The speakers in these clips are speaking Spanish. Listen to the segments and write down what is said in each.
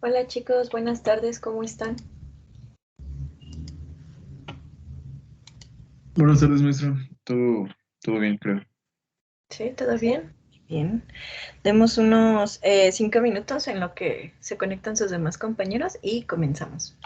Hola chicos, buenas tardes, ¿cómo están? Buenas tardes, maestro. Todo bien, creo. ¿Sí? ¿Todo bien? Bien. Demos unos 5 minutos en lo que se conectan sus demás compañeros y comenzamos.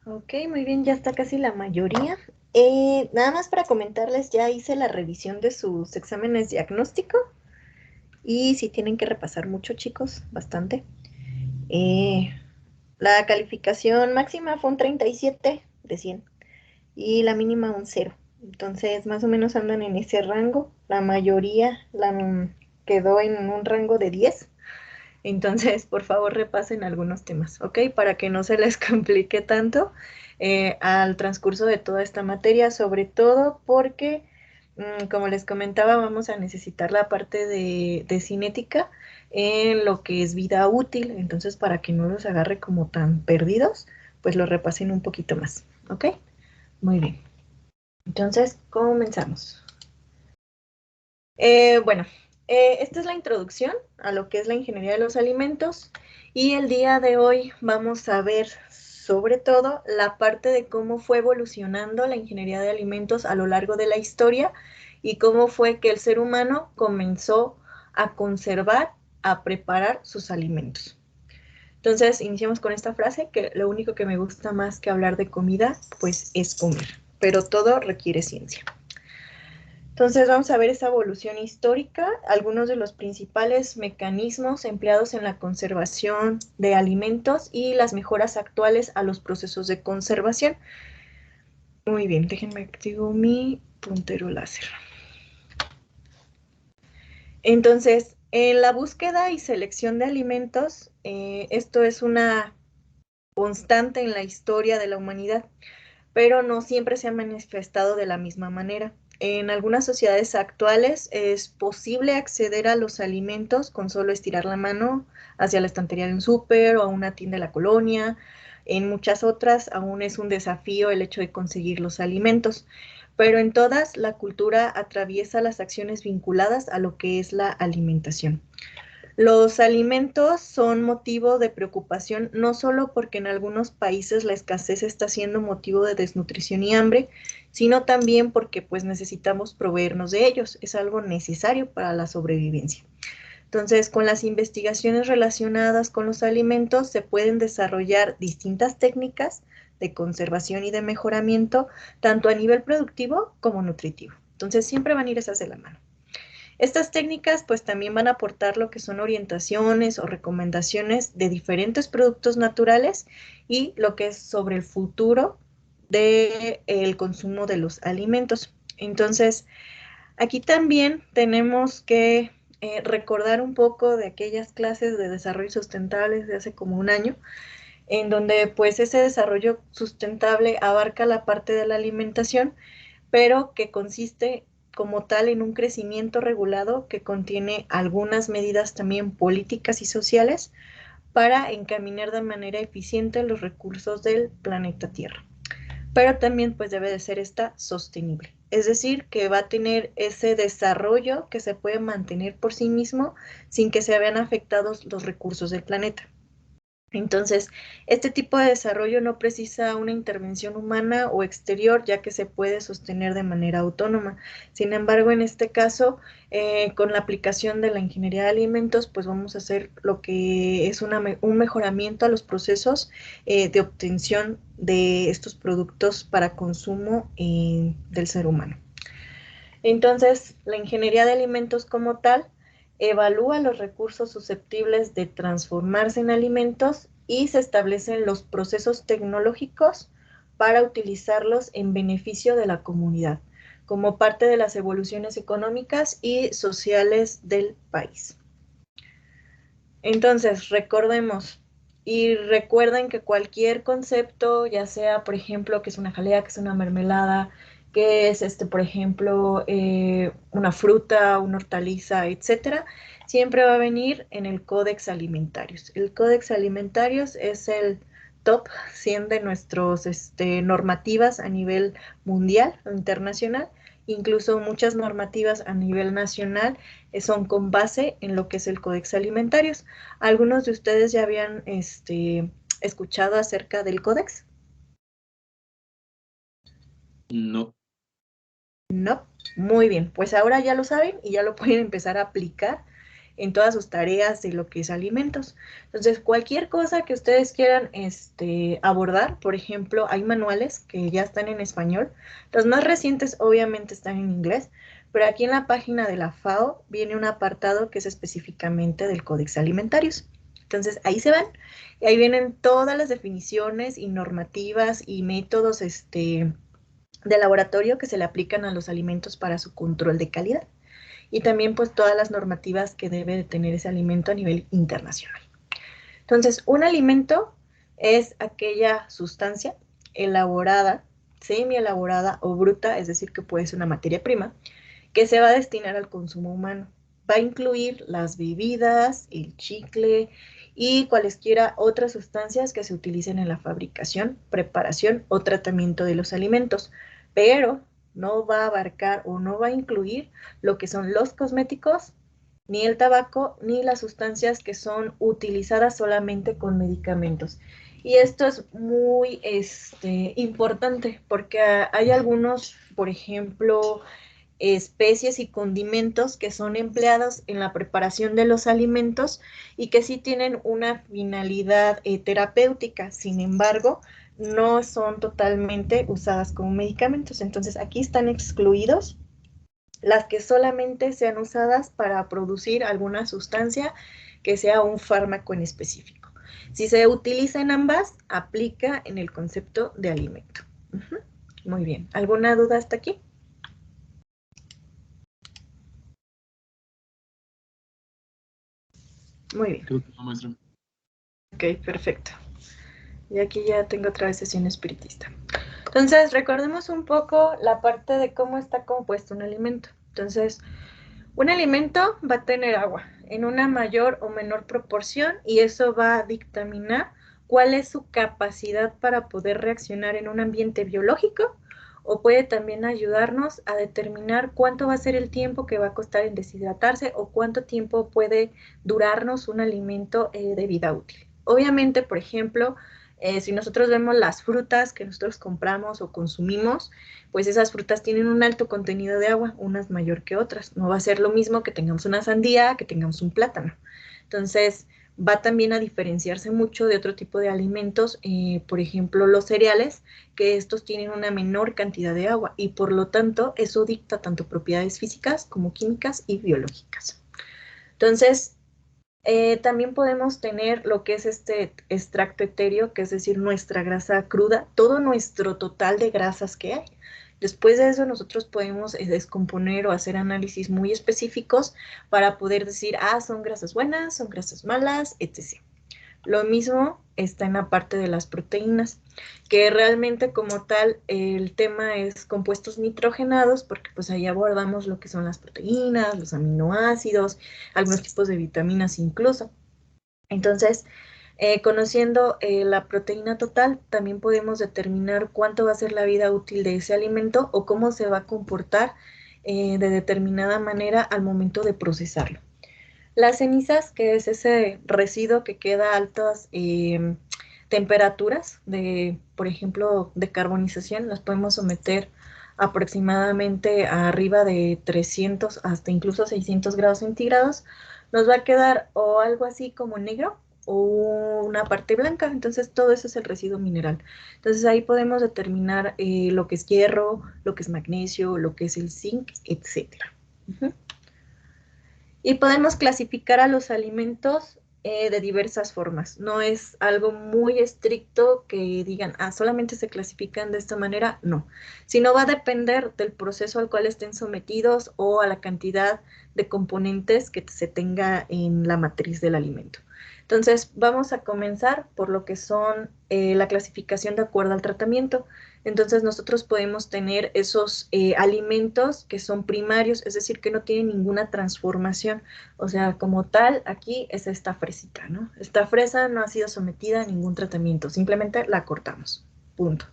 Ok, muy bien, ya está casi la mayoría. Nada más para comentarles, ya hice la revisión de sus exámenes diagnóstico y si tienen que repasar mucho, chicos, bastante. Eh, la calificación máxima fue un 37 de 100 y la mínima un 0. Entonces, más o menos andan en ese rango. La mayoría quedó en un rango de 10. Entonces, por favor, repasen algunos temas, ¿ok? Para que no se les complique tanto al transcurso de toda esta materia, sobre todo porque, como les comentaba, vamos a necesitar la parte de cinética en lo que es vida útil. Entonces, para que no los agarre como tan perdidos, pues lo repasen un poquito más, ¿ok? Muy bien. Entonces, comenzamos. Bueno, esta es la introducción a lo que es la ingeniería de los alimentos y el día de hoy vamos a ver sobre todo la parte de cómo fue evolucionando la ingeniería de alimentos a lo largo de la historia y cómo fue que el ser humano comenzó a conservar, a preparar sus alimentos. Entonces, iniciamos con esta frase que lo único que me gusta más que hablar de comida, pues es comer, pero todo requiere ciencia. Entonces vamos a ver esa evolución histórica, algunos de los principales mecanismos empleados en la conservación de alimentos y las mejoras actuales a los procesos de conservación. Muy bien, déjenme activo mi puntero láser. Entonces, en la búsqueda y selección de alimentos, esto es una constante en la historia de la humanidad, pero no siempre se ha manifestado de la misma manera. en algunas sociedades actuales es posible acceder a los alimentos con solo estirar la mano hacia la estantería de un súper o a una tienda de la colonia. En muchas otras aún es un desafío el hecho de conseguir los alimentos, pero en todas la cultura atraviesa las acciones vinculadas a lo que es la alimentación. Los alimentos son motivo de preocupación no solo porque en algunos países la escasez está siendo motivo de desnutrición y hambre, sino también porque pues necesitamos proveernos de ellos, es algo necesario para la sobrevivencia. Entonces, con las investigaciones relacionadas con los alimentos se pueden desarrollar distintas técnicas de conservación y de mejoramiento, tanto a nivel productivo como nutritivo. Entonces, siempre van a ir esas de la mano. Estas técnicas pues también van a aportar lo que son orientaciones o recomendaciones de diferentes productos naturales y lo que es sobre el futuro del consumo de los alimentos. Entonces, aquí también tenemos que recordar un poco de aquellas clases de desarrollo sustentable de hace como un año, en donde pues ese desarrollo sustentable abarca la parte de la alimentación, pero que consiste como tal en un crecimiento regulado que contiene algunas medidas también políticas y sociales para encaminar de manera eficiente los recursos del planeta Tierra. Pero también pues debe de ser esta sostenible. Es decir, que va a tener ese desarrollo que se puede mantener por sí mismo sin que se vean afectados los recursos del planeta. Entonces, este tipo de desarrollo no precisa una intervención humana o exterior, ya que se puede sostener de manera autónoma. Sin embargo, en este caso, con la aplicación de la ingeniería de alimentos, pues vamos a hacer lo que es un mejoramiento a los procesos de obtención de estos productos para consumo del ser humano. Entonces, la ingeniería de alimentos como tal evalúa los recursos susceptibles de transformarse en alimentos y se establecen los procesos tecnológicos para utilizarlos en beneficio de la comunidad, como parte de las evoluciones económicas y sociales del país. Entonces, recordemos y recuerden que cualquier concepto, ya sea, por ejemplo, que es una jalea, que es una mermelada, que es, por ejemplo, una fruta, una hortaliza, etcétera, siempre va a venir en el Códex Alimentarios. El Códex Alimentarios es el top 100 de nuestros normativas a nivel mundial o internacional, incluso muchas normativas a nivel nacional son con base en lo que es el Códex Alimentarios. ¿Algunos de ustedes ya habían escuchado acerca del Códex? No. No. Muy bien, pues ahora ya lo saben y ya lo pueden empezar a aplicar en todas sus tareas de lo que es alimentos. Entonces, cualquier cosa que ustedes quieran abordar, por ejemplo, hay manuales que ya están en español. Los más recientes obviamente están en inglés, pero aquí en la página de la FAO viene un apartado que es específicamente del Códex Alimentarios. Entonces, ahí se van y ahí vienen todas las definiciones y normativas y métodos de laboratorio que se le aplican a los alimentos para su control de calidad. Y también pues todas las normativas que debe de tener ese alimento a nivel internacional. Entonces, un alimento es aquella sustancia elaborada, semi elaborada o bruta, es decir, que puede ser una materia prima, que se va a destinar al consumo humano. Va a incluir las bebidas, el chicle y cualesquiera otras sustancias que se utilicen en la fabricación, preparación o tratamiento de los alimentos, pero no va a abarcar o no va a incluir lo que son los cosméticos, ni el tabaco, ni las sustancias que son utilizadas solamente con medicamentos. Y esto es muy importante porque hay algunos, por ejemplo, especies y condimentos que son empleados en la preparación de los alimentos y que sí tienen una finalidad terapéutica, sin embargo, no son totalmente usadas como medicamentos. Entonces, aquí están excluidos las que solamente sean usadas para producir alguna sustancia que sea un fármaco en específico. Si se utiliza en ambas, aplica en el concepto de alimento. Muy bien. ¿Alguna duda hasta aquí? Muy bien. Creo que no, maestra. Ok, perfecto. Y aquí ya tengo otra vez sesión espiritista. Entonces, recordemos un poco la parte de cómo está compuesto un alimento. Entonces, un alimento va a tener agua en una mayor o menor proporción y eso va a dictaminar cuál es su capacidad para poder reaccionar en un ambiente biológico o puede también ayudarnos a determinar cuánto va a ser el tiempo que va a costar en deshidratarse o cuánto tiempo puede durarnos un alimento de vida útil. Obviamente, por ejemplo, si nosotros vemos las frutas que nosotros compramos o consumimos, pues esas frutas tienen un alto contenido de agua, unas mayor que otras. No va a ser lo mismo que tengamos una sandía que tengamos un plátano. Entonces, va también a diferenciarse mucho de otro tipo de alimentos, por ejemplo, los cereales, que estos tienen una menor cantidad de agua y por lo tanto eso dicta tanto propiedades físicas como químicas y biológicas. Entonces, también podemos tener lo que es este extracto etéreo, que es decir, nuestra grasa cruda, todo nuestro total de grasas que hay. Después de eso, nosotros podemos descomponer o hacer análisis muy específicos para poder decir, son grasas buenas, son grasas malas, etc. Lo mismo está en la parte de las proteínas, que realmente como tal el tema es compuestos nitrogenados, porque pues ahí abordamos lo que son las proteínas, los aminoácidos, algunos tipos de vitaminas incluso. Entonces, conociendo la proteína total, también podemos determinar cuánto va a ser la vida útil de ese alimento o cómo se va a comportar de determinada manera al momento de procesarlo. Las cenizas, que es ese residuo que queda a altas temperaturas, por ejemplo, de carbonización, las podemos someter aproximadamente a arriba de 300 hasta incluso 600 grados centígrados. Nos va a quedar o algo así como negro o una parte blanca, entonces todo eso es el residuo mineral. Entonces ahí podemos determinar lo que es hierro, lo que es magnesio, lo que es el zinc, etcétera. Y podemos clasificar a los alimentos de diversas formas. No es algo muy estricto que digan, solamente se clasifican de esta manera, no. Sino va a depender del proceso al cual estén sometidos o a la cantidad de componentes que se tenga en la matriz del alimento. Entonces, vamos a comenzar por lo que son la clasificación de acuerdo al tratamiento. Entonces, nosotros podemos tener esos alimentos que son primarios, es decir, que no tienen ninguna transformación. O sea, como tal, aquí es esta fresita, ¿no? Esta fresa no ha sido sometida a ningún tratamiento, simplemente la cortamos, punto.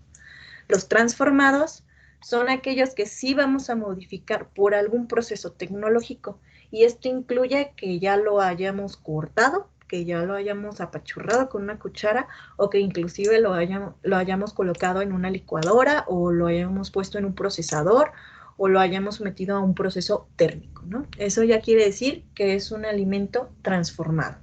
Los transformados son aquellos que sí vamos a modificar por algún proceso tecnológico y esto incluye que ya lo hayamos cortado, que ya lo hayamos apachurrado con una cuchara o que inclusive lo hayamos colocado en una licuadora o lo hayamos puesto en un procesador o lo hayamos sometido a un proceso térmico, ¿no? Eso ya quiere decir que es un alimento transformado.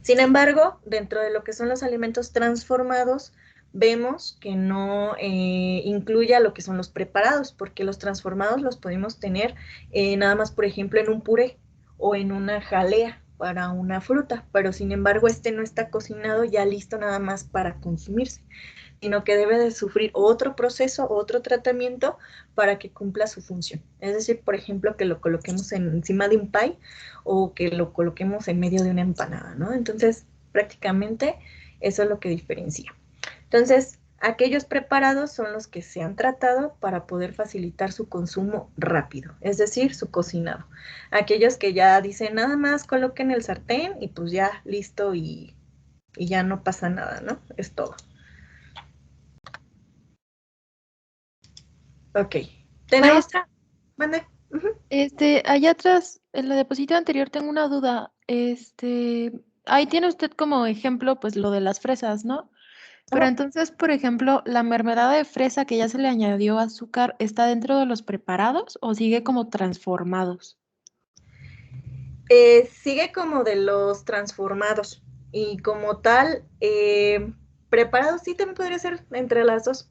Sin embargo, dentro de lo que son los alimentos transformados, vemos que no incluye lo que son los preparados, porque los transformados los podemos tener nada más, por ejemplo, en un puré o en una jalea para una fruta, pero sin embargo este no está cocinado ya listo nada más para consumirse, sino que debe de sufrir otro proceso, otro tratamiento para que cumpla su función. Es decir, por ejemplo, que lo coloquemos encima de un pie o que lo coloquemos en medio de una empanada, ¿no? Entonces, prácticamente eso es lo que diferencia. Entonces, aquellos preparados son los que se han tratado para poder facilitar su consumo rápido, es decir, su cocinado. Aquellos que ya dicen nada más coloquen el sartén y pues ya listo y ya no pasa nada, ¿no? Es todo. Ok. Tenemos. Maestra, Mande. allá atrás, en la diapositiva anterior tengo una duda. Ahí tiene usted como ejemplo, pues lo de las fresas, ¿no? Pero Ajá. entonces, por ejemplo, ¿la mermelada de fresa que ya se le añadió azúcar está dentro de los preparados o sigue como transformados? Sigue como de los transformados y como tal, preparados sí también podría ser entre las dos,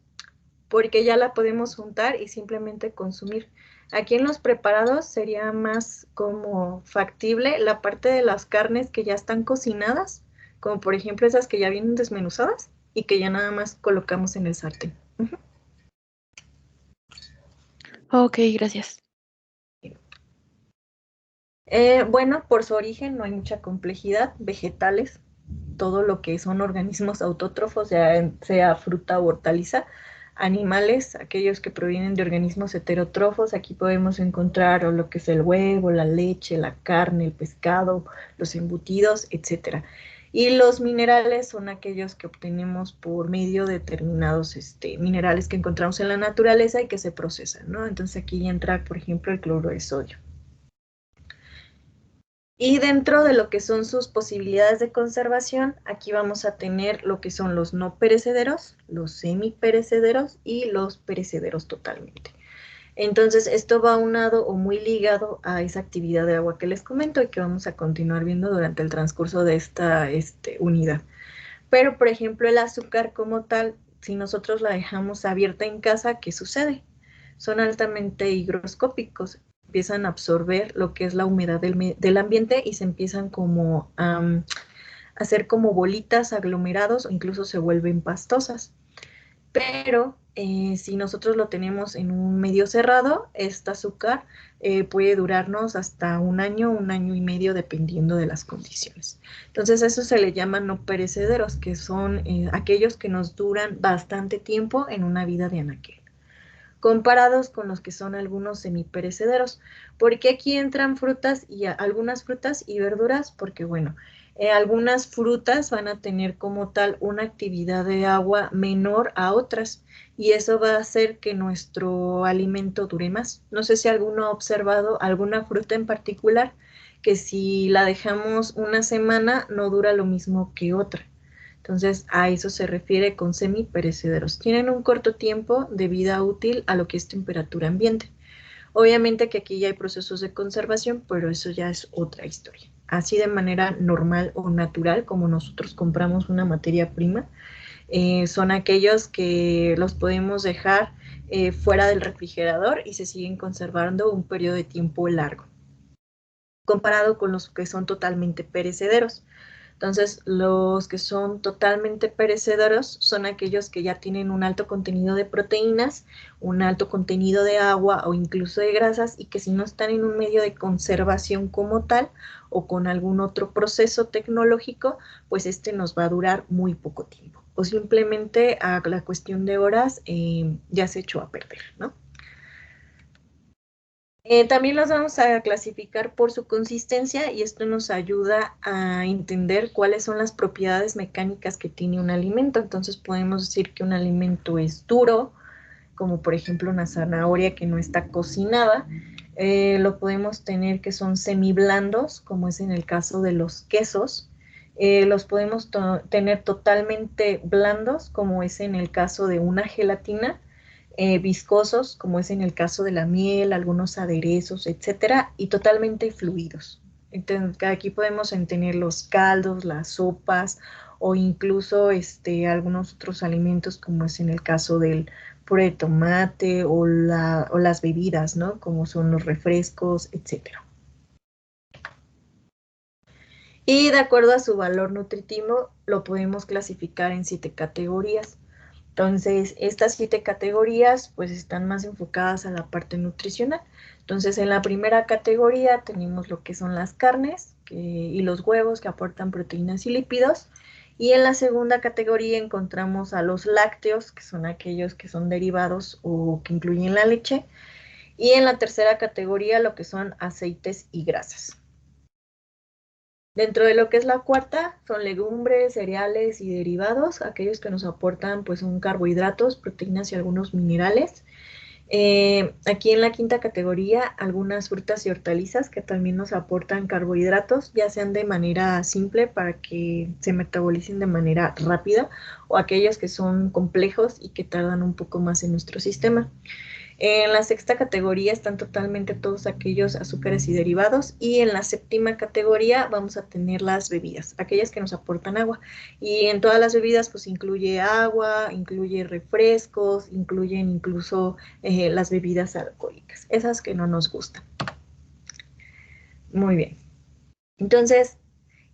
porque ya la podemos juntar y simplemente consumir. Aquí en los preparados sería más como factible la parte de las carnes que ya están cocinadas, como por ejemplo esas que ya vienen desmenuzadas y que ya nada más colocamos en el sartén. Ujú. Ok, gracias. Bueno, por su origen no hay mucha complejidad, vegetales, todo lo que son organismos autótrofos, sea fruta o hortaliza, animales, aquellos que provienen de organismos heterótrofos. Aquí podemos encontrar lo que es el huevo, la leche, la carne, el pescado, los embutidos, etcétera. Y los minerales son aquellos que obtenemos por medio de determinados minerales que encontramos en la naturaleza y que se procesan, ¿no? Entonces aquí entra, por ejemplo, el cloruro de sodio. Y dentro de lo que son sus posibilidades de conservación, aquí vamos a tener lo que son los no perecederos, los semiperecederos y los perecederos totalmente. Entonces, esto va unado o muy ligado a esa actividad de agua que les comento y que vamos a continuar viendo durante el transcurso de esta unidad. Pero, por ejemplo, el azúcar como tal, si nosotros la dejamos abierta en casa, ¿qué sucede? Son altamente higroscópicos, empiezan a absorber lo que es la humedad del ambiente y se empiezan como a hacer como bolitas, aglomerados o incluso se vuelven pastosas. Pero si nosotros lo tenemos en un medio cerrado, este azúcar puede durarnos hasta un año y medio, dependiendo de las condiciones. Entonces, eso se le llama no perecederos, que son aquellos que nos duran bastante tiempo en una vida de anaquel, comparados con los que son algunos semiperecederos. Porque aquí entran frutas y algunas frutas y verduras, porque bueno, algunas frutas van a tener como tal una actividad de agua menor a otras, y eso va a hacer que nuestro alimento dure más. No sé si alguno ha observado alguna fruta en particular, que si la dejamos una semana no dura lo mismo que otra. Entonces, a eso se refiere con semiperecederos. Tienen un corto tiempo de vida útil a lo que es temperatura ambiente. Obviamente que aquí ya hay procesos de conservación, pero eso ya es otra historia. Así de manera normal o natural, como nosotros compramos una materia prima, son aquellos que los podemos dejar fuera del refrigerador y se siguen conservando un periodo de tiempo largo, comparado con los que son totalmente perecederos. Entonces, los que son totalmente perecederos son aquellos que ya tienen un alto contenido de proteínas, un alto contenido de agua o incluso de grasas, y que si no están en un medio de conservación como tal o con algún otro proceso tecnológico, pues nos va a durar muy poco tiempo. O simplemente a la cuestión de horas ya se echó a perder, ¿no? También los vamos a clasificar por su consistencia, y esto nos ayuda a entender cuáles son las propiedades mecánicas que tiene un alimento. Entonces podemos decir que un alimento es duro, como por ejemplo una zanahoria que no está cocinada. Lo podemos tener que son semiblandos, como es en el caso de los quesos. Los podemos tener totalmente blandos, como es en el caso de una gelatina. Viscosos, como es en el caso de la miel, algunos aderezos, etcétera, y totalmente fluidos. Entonces, aquí podemos tener los caldos, las sopas, o incluso algunos otros alimentos, como es en el caso del puré de tomate o las bebidas, ¿no? Como son los refrescos, etcétera. Y de acuerdo a su valor nutritivo, lo podemos clasificar en 7 categorías. Entonces, estas 7 categorías pues están más enfocadas a la parte nutricional. Entonces, en la primera categoría tenemos lo que son las carnes y los huevos, que aportan proteínas y lípidos. Y en la segunda categoría encontramos a los lácteos, que son aquellos que son derivados o que incluyen la leche. Y en la tercera categoría lo que son aceites y grasas. Dentro de lo que es la cuarta, son legumbres, cereales y derivados, aquellos que nos aportan pues son carbohidratos, proteínas y algunos minerales. Aquí en la quinta categoría, algunas frutas y hortalizas que también nos aportan carbohidratos, ya sean de manera simple para que se metabolicen de manera rápida, o aquellos que son complejos y que tardan un poco más en nuestro sistema. En la sexta categoría están totalmente todos aquellos azúcares y derivados, y en la séptima categoría vamos a tener las bebidas, aquellas que nos aportan agua, y en todas las bebidas pues incluye agua, incluye refrescos, incluyen incluso las bebidas alcohólicas, esas que no nos gustan. Muy bien. Entonces,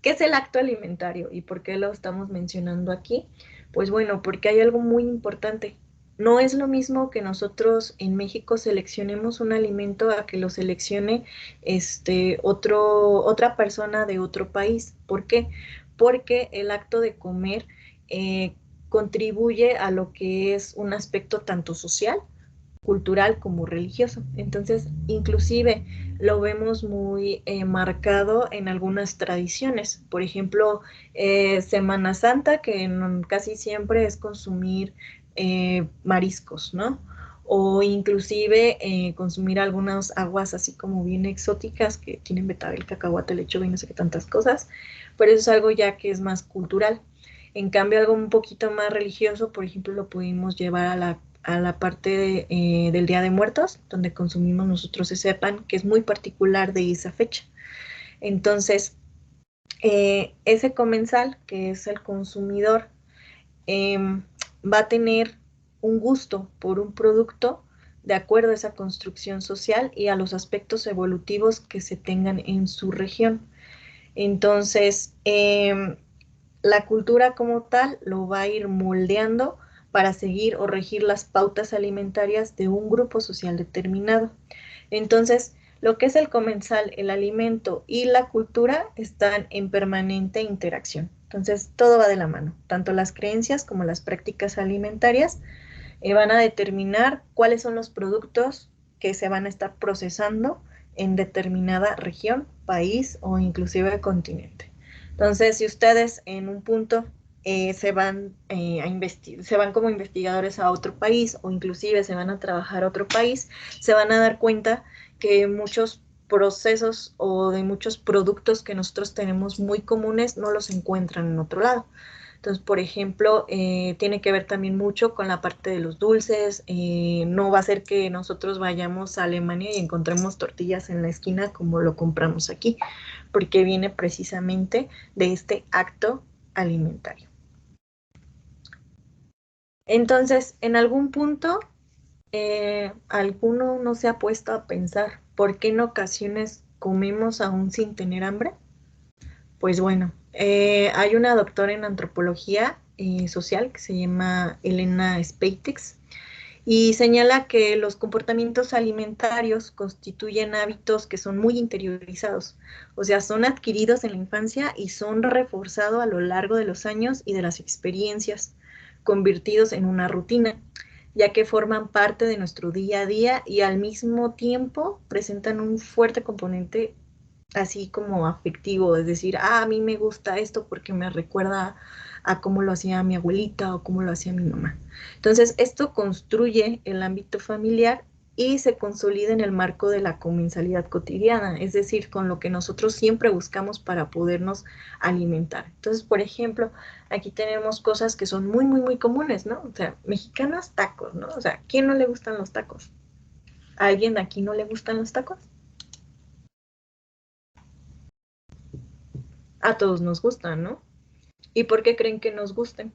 ¿qué es el acto alimentario y por qué lo estamos mencionando aquí? Pues bueno, porque hay algo muy importante. No es lo mismo que nosotros en México seleccionemos un alimento a que lo seleccione otra persona de otro país. ¿Por qué? Porque el acto de comer contribuye a lo que es un aspecto tanto social, cultural como religioso. Entonces, inclusive lo vemos muy marcado en algunas tradiciones. Por ejemplo, Semana Santa, que casi siempre es consumir mariscos, ¿no? O inclusive consumir algunas aguas así como bien exóticas que tienen betabel, cacahuate, leche y no sé qué tantas cosas, pero eso es algo ya que es más cultural. En cambio, algo un poquito más religioso, por ejemplo, lo pudimos llevar a la parte del Día de Muertos, donde consumimos nosotros ese pan, que es muy particular de esa fecha. Entonces, ese comensal, que es el consumidor, va a tener un gusto por un producto de acuerdo a esa construcción social y a los aspectos evolutivos que se tengan en su región. Entonces, la cultura como tal lo va a ir moldeando para seguir o regir las pautas alimentarias de un grupo social determinado. Entonces, lo que es el comensal, el alimento y la cultura están en permanente interacción. Entonces, todo va de la mano. Tanto las creencias como las prácticas alimentarias van a determinar cuáles son los productos que se van a estar procesando en determinada región, país o inclusive continente. Entonces, si ustedes en un punto se van se van como investigadores a otro país o inclusive se van a trabajar a otro país, se van a dar cuenta que muchos procesos o de muchos productos que nosotros tenemos muy comunes no los encuentran en otro lado. Entonces, por ejemplo, tiene que ver también mucho con la parte de los dulces. No va a ser que nosotros vayamos a Alemania y encontremos tortillas en la esquina como lo compramos aquí, porque viene precisamente de este acto alimentario. Entonces, en algún punto, alguno no se ha puesto a pensar por qué en ocasiones comemos aún sin tener hambre. Pues bueno, hay una doctora en antropología social que se llama Elena Speights y señala que los comportamientos alimentarios constituyen hábitos que son muy interiorizados, o sea, son adquiridos en la infancia y son reforzados a lo largo de los años y de las experiencias, convertidos en una rutina, ya que forman parte de nuestro día a día y al mismo tiempo presentan un fuerte componente así como afectivo, es decir, a mí me gusta esto porque me recuerda a cómo lo hacía mi abuelita o cómo lo hacía mi mamá. Entonces, esto construye el ámbito familiar y se consolida en el marco de la comensalidad cotidiana, es decir, con lo que nosotros siempre buscamos para podernos alimentar. Entonces, por ejemplo, aquí tenemos cosas que son muy, muy, muy comunes, ¿no? O sea, mexicanos, tacos, ¿no? O sea, ¿quién no le gustan los tacos? ¿A alguien de aquí no le gustan los tacos? A todos nos gustan, ¿no? ¿Y por qué creen que nos gusten?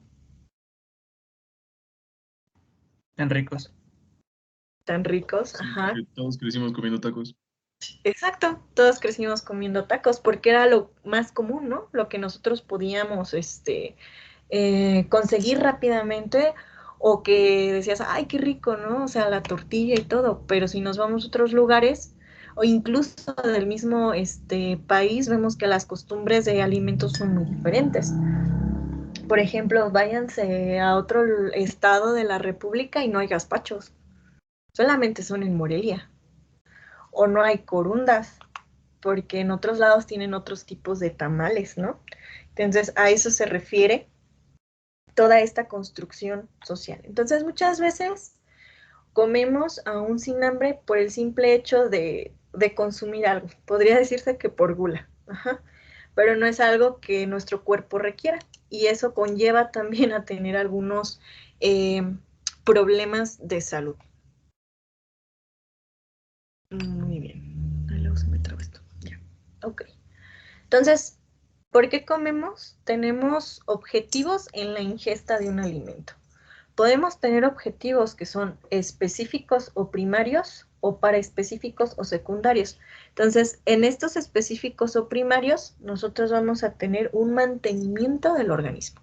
Tan ricos. Tan ricos, Sí, ajá. porque todos crecimos comiendo tacos. Exacto, todos crecimos comiendo tacos porque era lo más común, ¿no? Lo que nosotros podíamos, conseguir rápidamente o que decías, ay, qué rico, ¿no? O sea, la tortilla y todo, pero si nos vamos a otros lugares o incluso del mismo, país, vemos que las costumbres de alimentos son muy diferentes. Por ejemplo, váyanse a otro estado de la República y no hay gazpachos, solamente son en Morelia. O no hay corundas, porque en otros lados tienen otros tipos de tamales, ¿no? Entonces, a eso se refiere toda esta construcción social. Entonces, muchas veces comemos aún sin hambre por el simple hecho de consumir algo. Podría decirse que por gula, ajá, pero no es algo que nuestro cuerpo requiera. Y eso conlleva también a tener algunos eh, problemas de salud. Muy bien. Ay, luego se me traba esto. Ya. Ok. Entonces, ¿por qué comemos? Tenemos objetivos en la ingesta de un alimento. Podemos tener objetivos que son específicos o primarios o paraespecíficos o secundarios. Entonces, en estos específicos o primarios, nosotros vamos a tener un mantenimiento del organismo.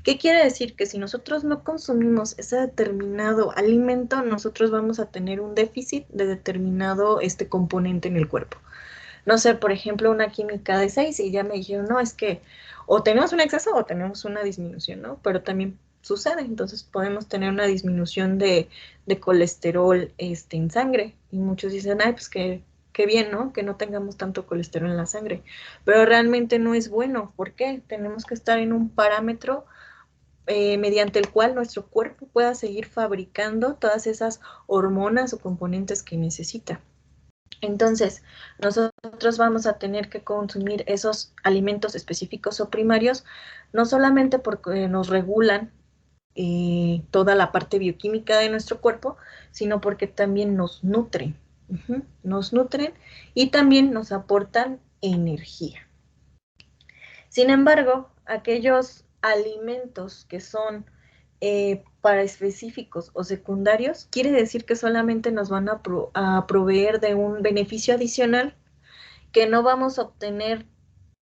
¿Qué quiere decir? Que si nosotros no consumimos ese determinado alimento, nosotros vamos a tener un déficit de determinado componente en el cuerpo. No sé, por ejemplo, una química de 6 y ya me dijeron, no, es que o tenemos un exceso o tenemos una disminución, ¿no? Pero también sucede. Entonces podemos tener una disminución de colesterol en sangre. Y muchos dicen, ay, pues qué bien, ¿no? Que no tengamos tanto colesterol en la sangre. Pero realmente no es bueno. ¿Por qué? Tenemos que estar en un parámetro mediante el cual nuestro cuerpo pueda seguir fabricando todas esas hormonas o componentes que necesita. Entonces, nosotros vamos a tener que consumir esos alimentos específicos o primarios, no solamente porque nos regulan toda la parte bioquímica de nuestro cuerpo, sino porque también nos nutren. Nos nutren y también nos aportan energía. Sin embargo, aquellos alimentos que son para específicos o secundarios, quiere decir que solamente nos van a proveer de un beneficio adicional que no vamos a obtener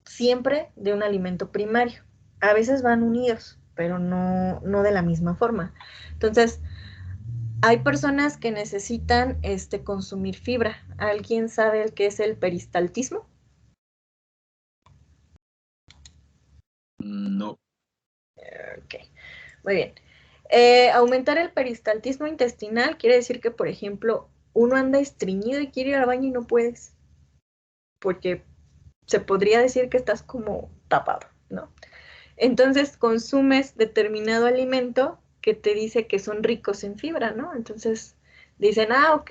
siempre de un alimento primario. A veces van unidos, pero no de la misma forma. Entonces, hay personas que necesitan consumir fibra. ¿Alguien sabe el qué es el peristaltismo? No. Ok, muy bien. Aumentar el peristaltismo intestinal quiere decir que, por ejemplo, uno anda estreñido y quiere ir al baño y no puedes, porque se podría decir que estás como tapado, ¿no? Entonces consumes determinado alimento que te dice que son ricos en fibra, ¿no? Entonces dicen, ok,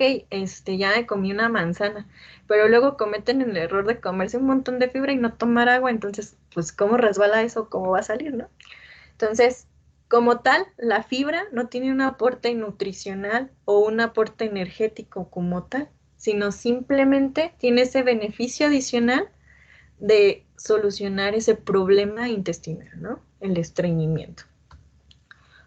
ya me comí una manzana, pero luego cometen el error de comerse un montón de fibra y no tomar agua, entonces, pues, ¿cómo resbala eso? ¿Cómo va a salir, no? Entonces, como tal, la fibra no tiene un aporte nutricional o un aporte energético como tal, sino simplemente tiene ese beneficio adicional de solucionar ese problema intestinal, ¿no? El estreñimiento.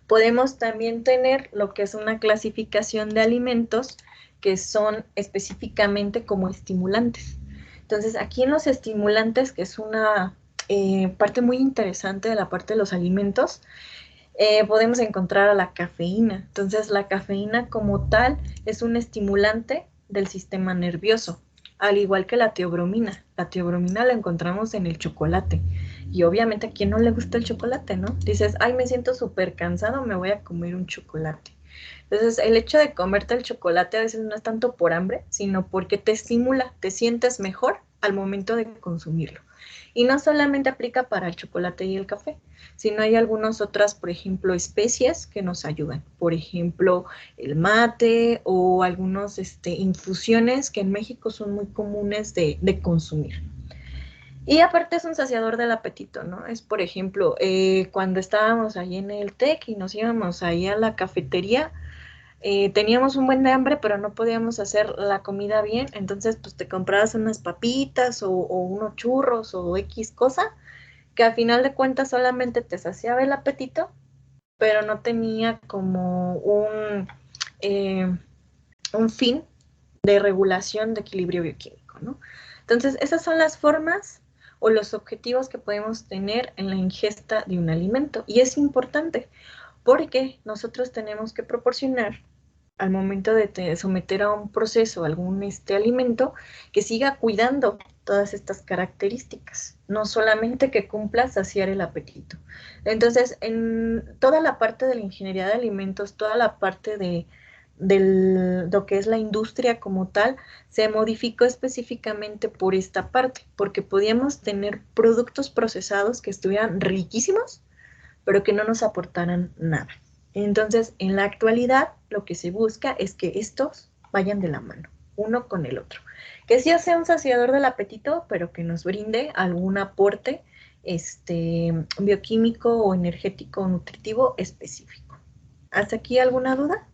Podemos también tener lo que es una clasificación de alimentos que son específicamente como estimulantes. Entonces, aquí en los estimulantes, que es una parte muy interesante de la parte de los alimentos, podemos encontrar a la cafeína. Entonces, la cafeína como tal es un estimulante del sistema nervioso, al igual que la teobromina. La teobromina la encontramos en el chocolate. Y obviamente a quien no le gusta el chocolate, ¿no? Dices, ay, me siento súper cansado, me voy a comer un chocolate. Entonces, el hecho de comerte el chocolate a veces no es tanto por hambre, sino porque te estimula, te sientes mejor al momento de consumirlo. Y no solamente aplica para el chocolate y el café, sino hay algunas otras, por ejemplo, especies que nos ayudan. Por ejemplo, el mate o algunas infusiones que en México son muy comunes de consumir. Y aparte es un saciador del apetito, ¿no? Es, por ejemplo, cuando estábamos ahí en el TEC y nos íbamos ahí a la cafetería, teníamos un buen de hambre, pero no podíamos hacer la comida bien, entonces pues te comprabas unas papitas o unos churros o X cosa, que al final de cuentas solamente te saciaba el apetito, pero no tenía como un fin de regulación de equilibrio bioquímico, ¿no? Entonces, esas son las formas o los objetivos que podemos tener en la ingesta de un alimento. Y es importante porque nosotros tenemos que proporcionar al momento de someter a un proceso algún alimento que siga cuidando todas estas características, no solamente que cumpla saciar el apetito. Entonces, en toda la parte de la ingeniería de alimentos, toda la parte de lo que es la industria como tal, se modificó específicamente por esta parte, porque podíamos tener productos procesados que estuvieran riquísimos, pero que no nos aportaran nada. Entonces, en la actualidad, lo que se busca es que estos vayan de la mano, uno con el otro. Que sí sea un saciador del apetito, pero que nos brinde algún aporte bioquímico o energético o nutritivo específico. ¿Hasta aquí alguna duda?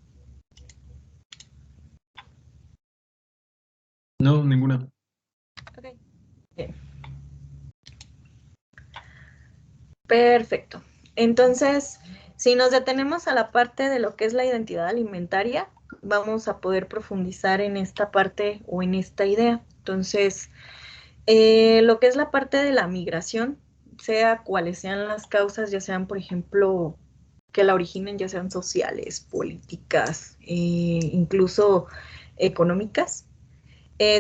No, ninguna. Ok, bien. Perfecto. Entonces, si nos detenemos a la parte de lo que es la identidad alimentaria, vamos a poder profundizar en esta parte o en esta idea. Entonces, lo que es la parte de la migración, sea cuales sean las causas, ya sean, por ejemplo, que la originen, ya sean sociales, políticas, incluso económicas,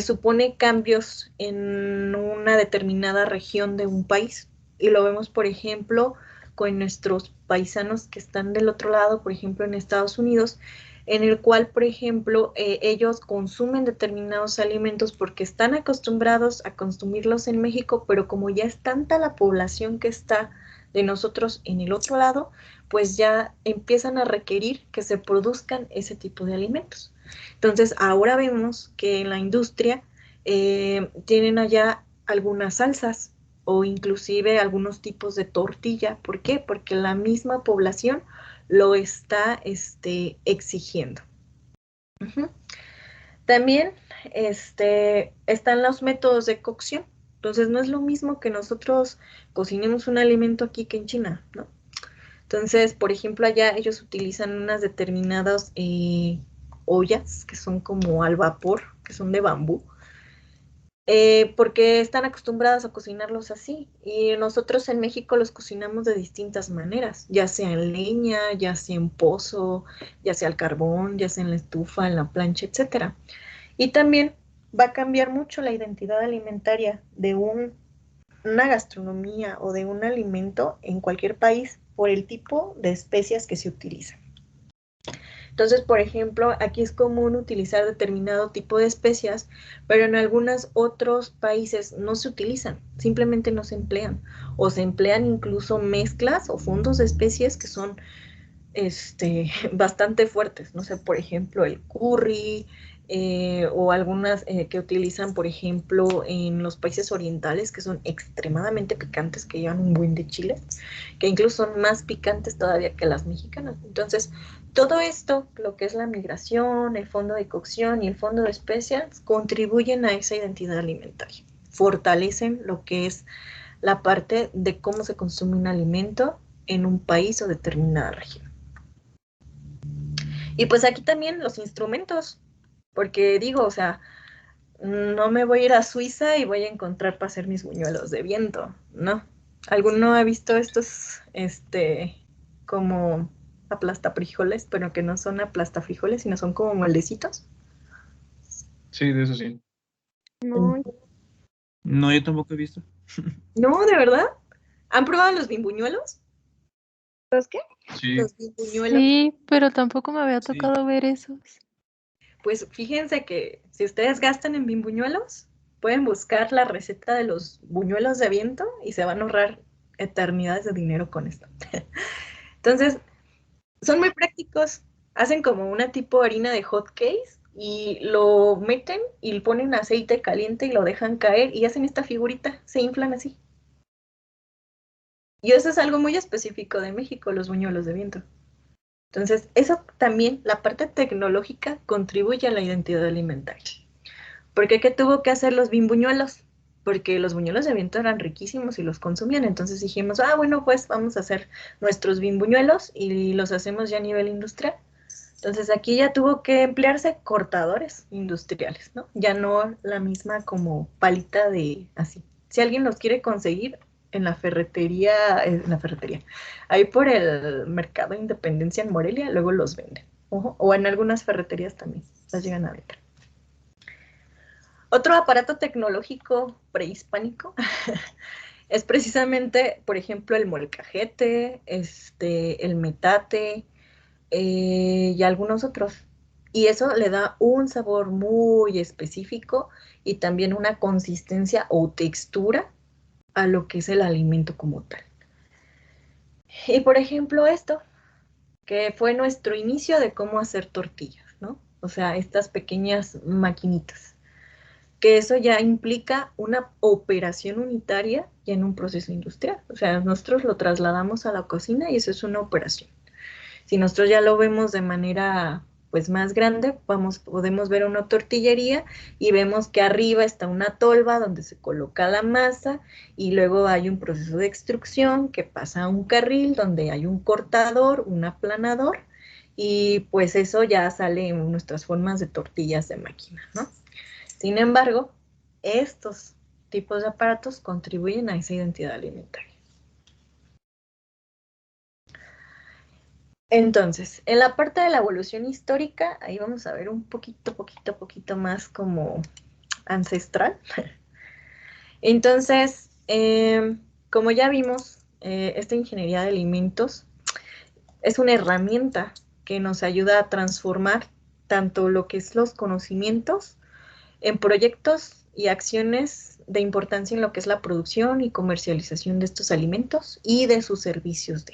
supone cambios en una determinada región de un país. Y lo vemos, por ejemplo, México en nuestros paisanos que están del otro lado, por ejemplo en Estados Unidos, en el cual, por ejemplo, ellos consumen determinados alimentos porque están acostumbrados a consumirlos en México, pero como ya es tanta la población que está de nosotros en el otro lado, pues ya empiezan a requerir que se produzcan ese tipo de alimentos. Entonces, ahora vemos que en la industria tienen allá algunas salsas o inclusive algunos tipos de tortilla. ¿Por qué? Porque la misma población lo está exigiendo. Uh-huh. También están los métodos de cocción. Entonces, no es lo mismo que nosotros cocinemos un alimento aquí que en China, ¿no? Entonces, por ejemplo, allá ellos utilizan unas determinadas ollas que son como al vapor, que son de bambú, porque están acostumbradas a cocinarlos así. Y nosotros en México los cocinamos de distintas maneras, ya sea en leña, ya sea en pozo, ya sea al carbón, ya sea en la estufa, en la plancha, etcétera. Y también va a cambiar mucho la identidad alimentaria de una gastronomía o de un alimento en cualquier país por el tipo de especias que se utilizan. Entonces, por ejemplo, aquí es común utilizar determinado tipo de especias, pero en algunos otros países no se utilizan, simplemente no se emplean, o se emplean incluso mezclas o fondos de especies que son bastante fuertes, no sé, por ejemplo, el curry, o algunas que utilizan, por ejemplo, en los países orientales, que son extremadamente picantes, que llevan un buen de chiles, que incluso son más picantes todavía que las mexicanas. Entonces, todo esto, lo que es la migración, el fondo de cocción y el fondo de especias, contribuyen a esa identidad alimentaria, fortalecen lo que es la parte de cómo se consume un alimento en un país o determinada región. Y pues aquí también los instrumentos, porque digo, o sea, no me voy a ir a Suiza y voy a encontrar para hacer mis buñuelos de viento, ¿no? ¿Alguno ha visto estos, como aplastafrijoles, pero que no son aplastafrijoles, sino son como moldecitos? Sí, de eso sí. No, No, yo tampoco he visto. no, ¿de verdad? ¿Han probado los bimbuñuelos? ¿Los qué? Sí, Los bimbuñuelos. Sí, pero tampoco me había Sí. tocado ver esos. Pues fíjense que si ustedes gastan en bimbuñuelos, pueden buscar la receta de los buñuelos de viento y se van a ahorrar eternidades de dinero con esto. Entonces, son muy prácticos. Hacen como una tipo harina de hot cakes y lo meten y ponen aceite caliente y lo dejan caer y hacen esta figurita, se inflan así. Y eso es algo muy específico de México, los buñuelos de viento. Entonces, eso también, la parte tecnológica contribuye a la identidad alimentaria. ¿Por qué tuvo que hacer los bimbuñuelos? Porque los buñuelos de viento eran riquísimos y los consumían. Entonces dijimos, bueno, pues vamos a hacer nuestros bimbuñuelos y los hacemos ya a nivel industrial. Entonces aquí ya tuvo que emplearse cortadores industriales, ¿no? Ya no la misma como palita de así. Si alguien los quiere conseguir en la ferretería, ahí por el Mercado Independencia en Morelia, luego los venden. Ojo, o en algunas ferreterías también las llegan a vender. Otro aparato tecnológico prehispánico es precisamente, por ejemplo, el molcajete, el metate, y algunos otros. Y eso le da un sabor muy específico y también una consistencia o textura a lo que es el alimento como tal. Y por ejemplo esto, que fue nuestro inicio de cómo hacer tortillas, ¿no? O sea, estas pequeñas maquinitas, que eso ya implica una operación unitaria y en un proceso industrial. O sea, nosotros lo trasladamos a la cocina y eso es una operación. Si nosotros ya lo vemos de manera pues más grande, podemos ver una tortillería y vemos que arriba está una tolva donde se coloca la masa y luego hay un proceso de extrusión que pasa a un carril donde hay un cortador, un aplanador y pues eso ya sale en nuestras formas de tortillas de máquina, ¿no? Sin embargo, estos tipos de aparatos contribuyen a esa identidad alimentaria. Entonces, en la parte de la evolución histórica, ahí vamos a ver un poquito más como ancestral. Entonces, como ya vimos, esta ingeniería de alimentos es una herramienta que nos ayuda a transformar tanto lo que es los conocimientos en proyectos y acciones de importancia en lo que es la producción y comercialización de estos alimentos y de sus servicios.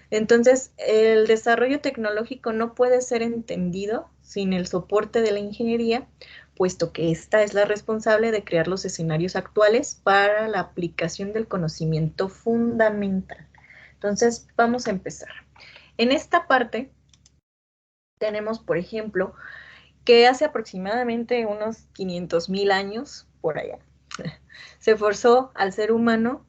Entonces, el desarrollo tecnológico no puede ser entendido sin el soporte de la ingeniería, puesto que esta es la responsable de crear los escenarios actuales para la aplicación del conocimiento fundamental. Entonces, vamos a empezar. En esta parte tenemos, por ejemplo, que hace aproximadamente unos 500,000 años, por allá, se forzó al ser humano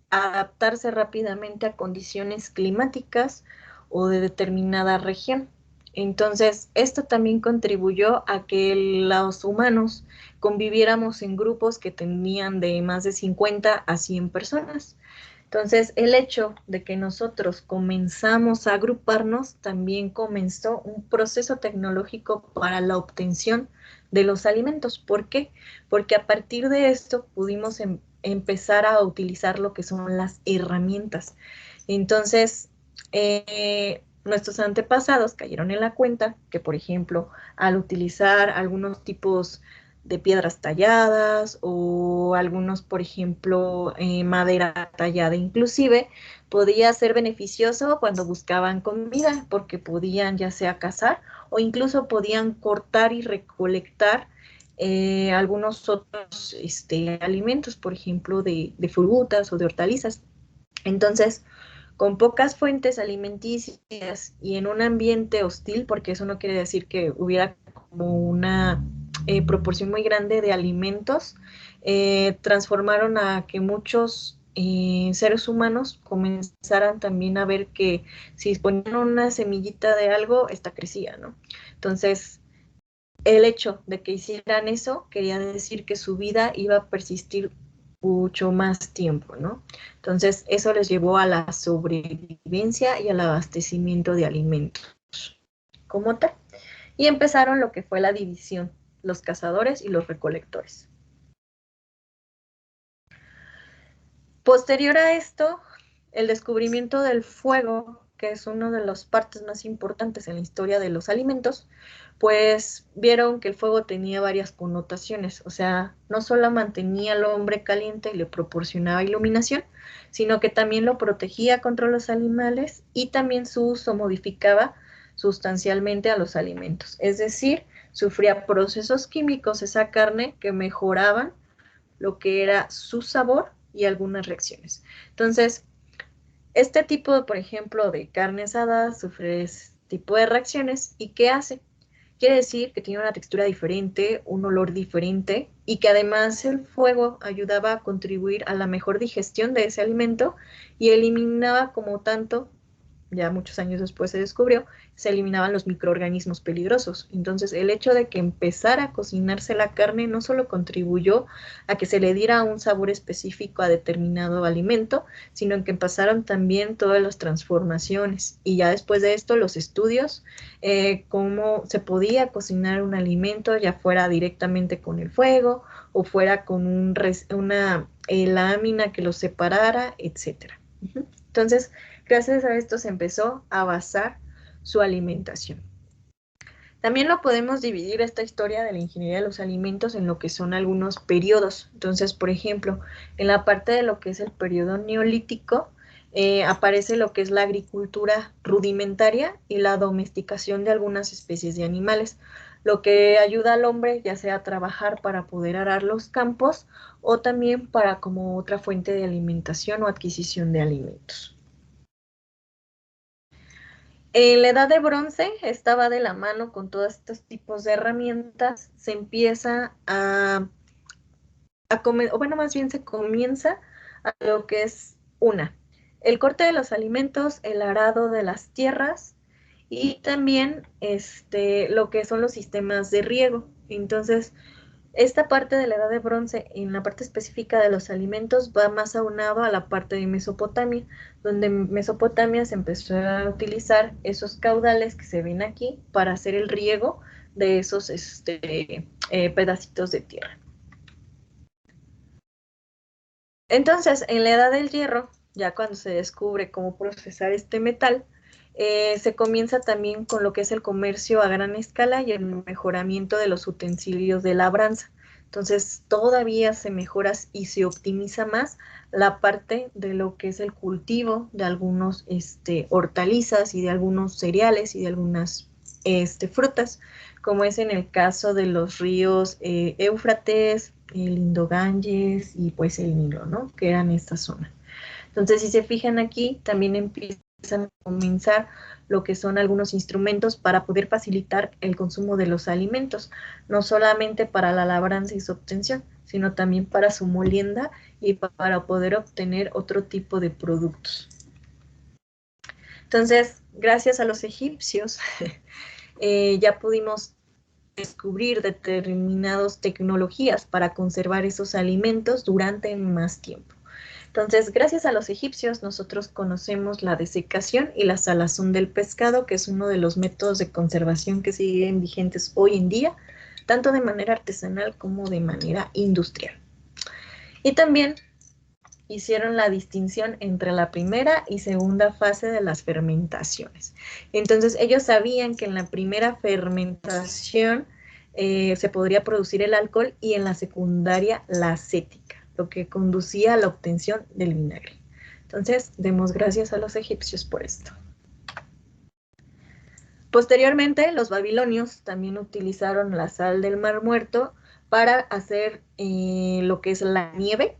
a adaptarse rápidamente a condiciones climáticas o de determinada región. Entonces, esto también contribuyó a que los humanos conviviéramos en grupos que tenían de más de 50 a 100 personas. Entonces, el hecho de que nosotros comenzamos a agruparnos también comenzó un proceso tecnológico para la obtención de los alimentos. ¿Por qué? Porque a partir de esto pudimos empezar a utilizar lo que son las herramientas. Entonces, nuestros antepasados cayeron en la cuenta que, por ejemplo, al utilizar algunos tipos de piedras talladas o algunos, por ejemplo, madera tallada inclusive, podía ser beneficioso cuando buscaban comida porque podían ya sea cazar o incluso podían cortar y recolectar algunos otros alimentos, por ejemplo, de frutas o de hortalizas. Entonces, con pocas fuentes alimenticias y en un ambiente hostil, porque eso no quiere decir que hubiera como una proporción muy grande de alimentos, transformaron a que muchos seres humanos comenzaran también a ver que si ponían una semillita de algo, esta crecía, ¿no? Entonces, el hecho de que hicieran eso quería decir que su vida iba a persistir mucho más tiempo, ¿no? Entonces, eso les llevó a la sobrevivencia y al abastecimiento de alimentos como tal. Y empezaron lo que fue la división, los cazadores y los recolectores. Posterior a esto, el descubrimiento del fuego, que es una de las partes más importantes en la historia de los alimentos, pues vieron que el fuego tenía varias connotaciones, o sea, no solo mantenía al hombre caliente y le proporcionaba iluminación, sino que también lo protegía contra los animales y también su uso modificaba sustancialmente a los alimentos, es decir, sufría procesos químicos esa carne que mejoraban lo que era su sabor y algunas reacciones. Entonces, este tipo, por ejemplo, de carne asada sufre este tipo de reacciones. ¿Y qué hace? Quiere decir que tiene una textura diferente, un olor diferente y que además el fuego ayudaba a contribuir a la mejor digestión de ese alimento y eliminaba como tanto, ya muchos años después se descubrió, se eliminaban los microorganismos peligrosos. Entonces, el hecho de que empezara a cocinarse la carne no solo contribuyó a que se le diera un sabor específico a determinado alimento, sino que pasaron también todas las transformaciones. Y ya después de esto, los estudios, cómo se podía cocinar un alimento, ya fuera directamente con el fuego o fuera con una lámina que lo separara, etcétera. Entonces, gracias a esto se empezó a basar su alimentación. También lo podemos dividir esta historia de la ingeniería de los alimentos en lo que son algunos periodos. Entonces, por ejemplo, en la parte de lo que es el periodo neolítico, aparece lo que es la agricultura rudimentaria y la domesticación de algunas especies de animales, lo que ayuda al hombre ya sea a trabajar para poder arar los campos o también para como otra fuente de alimentación o adquisición de alimentos. En la edad de bronce estaba de la mano con todos estos tipos de herramientas, se empieza bueno, más bien se comienza a lo que es el corte de los alimentos, el arado de las tierras y también lo que son los sistemas de riego. Entonces, esta parte de la edad de bronce, en la parte específica de los alimentos, va más aunado a la parte de Mesopotamia, donde en Mesopotamia se empezó a utilizar esos caudales que se ven aquí para hacer el riego de esos pedacitos de tierra. Entonces, en la edad del hierro, ya cuando se descubre cómo procesar este metal, se comienza también con lo que es el comercio a gran escala y el mejoramiento de los utensilios de labranza. Entonces, todavía se mejora y se optimiza más la parte de lo que es el cultivo de algunos hortalizas y de algunos cereales y de algunas frutas, como es en el caso de los ríos Éufrates, el Indo-Ganges y pues el Nilo, ¿no? Que eran esta zona. Entonces, si se fijan aquí, también empiezan a comenzar lo que son algunos instrumentos para poder facilitar el consumo de los alimentos, no solamente para la labranza y su obtención, sino también para su molienda y para poder obtener otro tipo de productos. Entonces, gracias a los egipcios, ya pudimos descubrir determinadas tecnologías para conservar esos alimentos durante más tiempo. Entonces, gracias a los egipcios, nosotros conocemos la desecación y la salazón del pescado, que es uno de los métodos de conservación que siguen vigentes hoy en día, tanto de manera artesanal como de manera industrial. Y también hicieron la distinción entre la primera y segunda fase de las fermentaciones. Entonces, ellos sabían que en la primera fermentación se podría producir el alcohol y en la secundaria la acética, lo que conducía a la obtención del vinagre. Entonces, demos gracias a los egipcios por esto. Posteriormente, los babilonios también utilizaron la sal del Mar Muerto para hacer lo que es la nieve,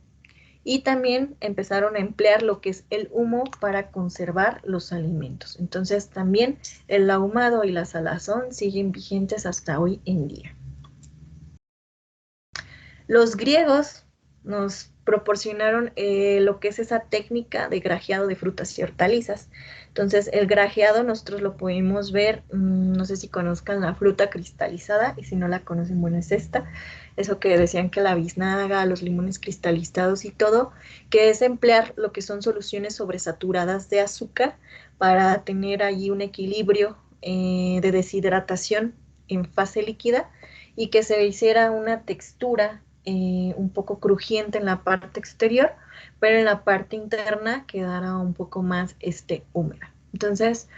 y también empezaron a emplear lo que es el humo para conservar los alimentos. Entonces también el ahumado y la salazón siguen vigentes hasta hoy en día. Los griegos nos proporcionaron lo que es esa técnica de grajeado de frutas y hortalizas. Entonces, el grajeado nosotros lo podemos ver, no sé si conozcan la fruta cristalizada, y si no la conocen, bueno, es esta. Eso que decían que la biznaga, los limones cristalizados y todo, que es emplear lo que son soluciones sobresaturadas de azúcar para tener allí un equilibrio de deshidratación en fase líquida y que se hiciera una textura un poco crujiente en la parte exterior, pero en la parte interna quedara un poco más húmeda. Entonces,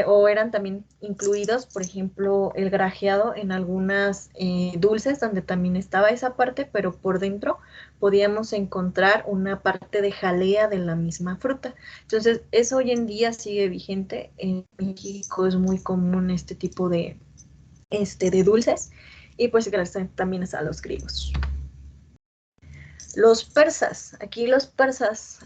o eran también incluidos, por ejemplo, el grajeado en algunas dulces donde también estaba esa parte, pero por dentro podíamos encontrar una parte de jalea de la misma fruta. Entonces, eso hoy en día sigue vigente. En México es muy común este tipo de dulces, y pues gracias también a los griegos. Los persas, aquí los persas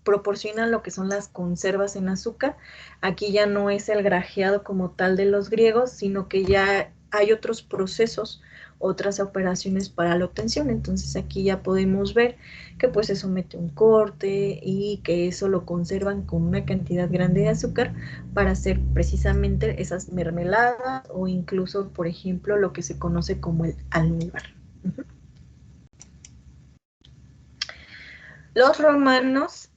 proporcionan lo que son las conservas en azúcar. Aquí ya no es el grajeado como tal de los griegos, sino que ya hay otros procesos, otras operaciones para la obtención. Entonces aquí ya podemos ver que pues se somete a un corte y que eso lo conservan con una cantidad grande de azúcar para hacer precisamente esas mermeladas o incluso, por ejemplo, lo que se conoce como el almíbar. Los romanos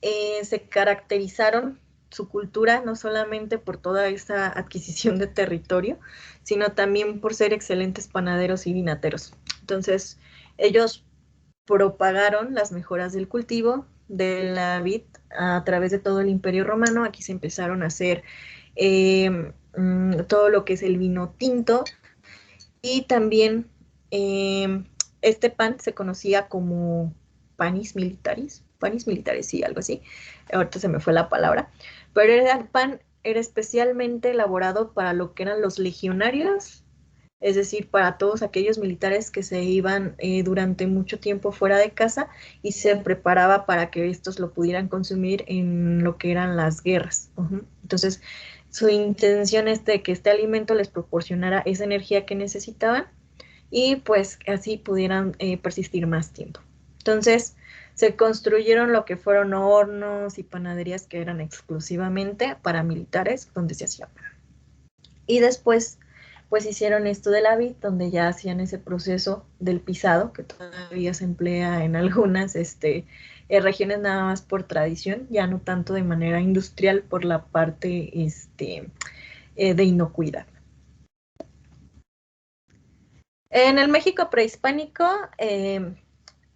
se caracterizaron su cultura no solamente por toda esa adquisición de territorio, sino también por ser excelentes panaderos y vinateros. Entonces, ellos propagaron las mejoras del cultivo de la vid a través de todo el Imperio Romano. Aquí se empezaron a hacer todo lo que es el vino tinto, y también este pan se conocía como panis militaris, sí, algo así. Ahorita se me fue la palabra, pero el pan era especialmente elaborado para lo que eran los legionarios, es decir, para todos aquellos militares que se iban durante mucho tiempo fuera de casa y se preparaba para que estos lo pudieran consumir en lo que eran las guerras. Entonces, su intención es de que este alimento les proporcionara esa energía que necesitaban y pues así pudieran persistir más tiempo. Entonces, se construyeron lo que fueron hornos y panaderías que eran exclusivamente para militares, donde se hacía pan. Y después, pues hicieron esto de la vid, donde ya hacían ese proceso del pisado, que todavía se emplea en algunas regiones nada más por tradición, ya no tanto de manera industrial por la parte de inocuidad. En el México prehispánico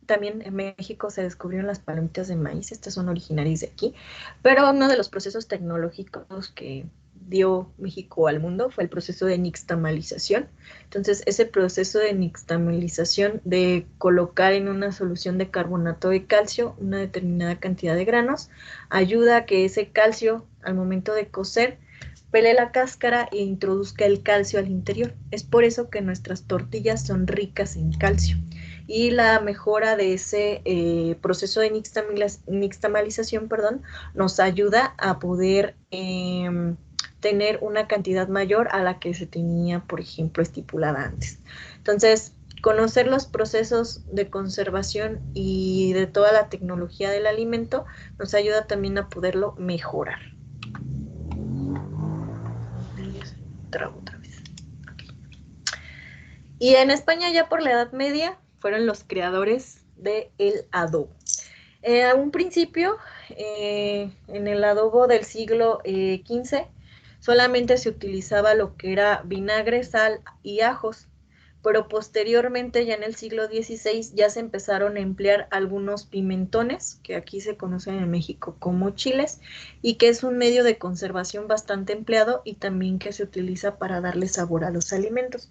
también en México se descubrieron las palomitas de maíz, estas son originarias de aquí, pero uno de los procesos tecnológicos que dio México al mundo fue el proceso de nixtamalización. Entonces, ese proceso de nixtamalización de colocar en una solución de carbonato de calcio una determinada cantidad de granos, ayuda a que ese calcio, al momento de cocer, pele la cáscara e introduzca el calcio al interior. Es por eso que nuestras tortillas son ricas en calcio. Y la mejora de ese proceso de nixtamalización, nos ayuda a poder tener una cantidad mayor a la que se tenía, por ejemplo, estipulada antes. Entonces, conocer los procesos de conservación y de toda la tecnología del alimento nos ayuda también a poderlo mejorar. Otra vez. Okay. Y en España, ya por la Edad Media, fueron los creadores del adobo. A un principio, en el adobo del siglo XV, solamente se utilizaba lo que era vinagre, sal y ajos, pero posteriormente, ya en el siglo XVI, ya se empezaron a emplear algunos pimentones, que aquí se conocen en México como chiles, y que es un medio de conservación bastante empleado y también que se utiliza para darle sabor a los alimentos.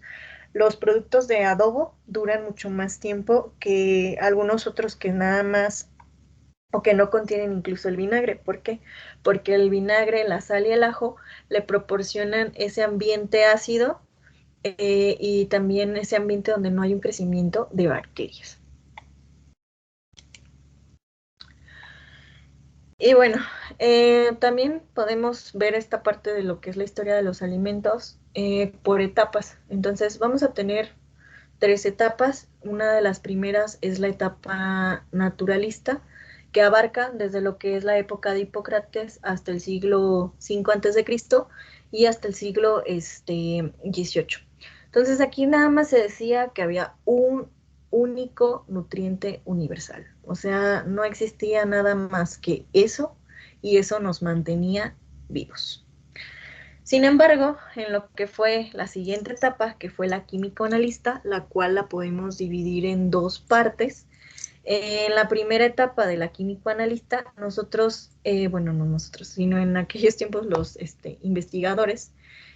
Los productos de adobo duran mucho más tiempo que algunos otros que nada más o que no contienen incluso el vinagre. ¿Por qué? Porque el vinagre, la sal y el ajo le proporcionan ese ambiente ácido y también ese ambiente donde no hay un crecimiento de bacterias. Y bueno, también podemos ver esta parte de lo que es la historia de los alimentos por etapas. Entonces vamos a tener 3 etapas. Una de las primeras es la etapa naturalista, que abarca desde lo que es la época de Hipócrates hasta el siglo V a.C. y hasta el siglo XVIII. Entonces aquí nada más se decía que había un único nutriente universal. O sea, no existía nada más que eso y eso nos mantenía vivos. Sin embargo, en lo que fue la siguiente etapa, que fue la químico-analista, la cual la podemos dividir en 2 partes. En la primera etapa de la químico-analista, nosotros, bueno, no nosotros, sino en aquellos tiempos los investigadores,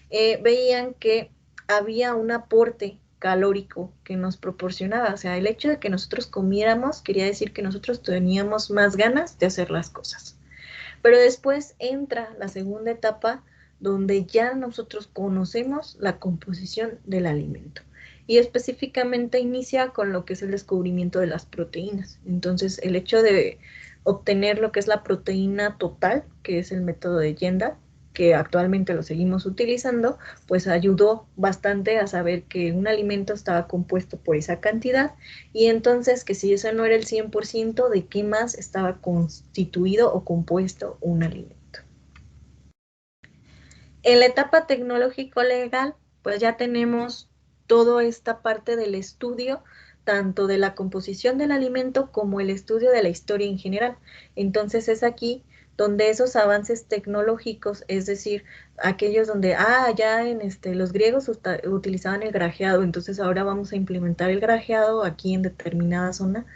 veían que había un aporte calórico que nos proporcionaba. O sea, el hecho de que nosotros comiéramos quería decir que nosotros teníamos más ganas de hacer las cosas. Pero después entra la segunda etapa, donde ya nosotros conocemos la composición del alimento. Y específicamente inicia con lo que es el descubrimiento de las proteínas. Entonces, el hecho de obtener lo que es la proteína total, que es el método de Yenda, que actualmente lo seguimos utilizando, pues ayudó bastante a saber que un alimento estaba compuesto por esa cantidad y entonces que si eso no era el 100%, ¿de qué más estaba constituido o compuesto un alimento? En la etapa tecnológico-legal, pues ya tenemos toda esta parte del estudio, tanto de la composición del alimento como el estudio de la historia en general. Entonces es aquí donde esos avances tecnológicos, es decir, aquellos donde, ya en los griegos utilizaban el grajeado, entonces ahora vamos a implementar el grajeado aquí en determinada zona,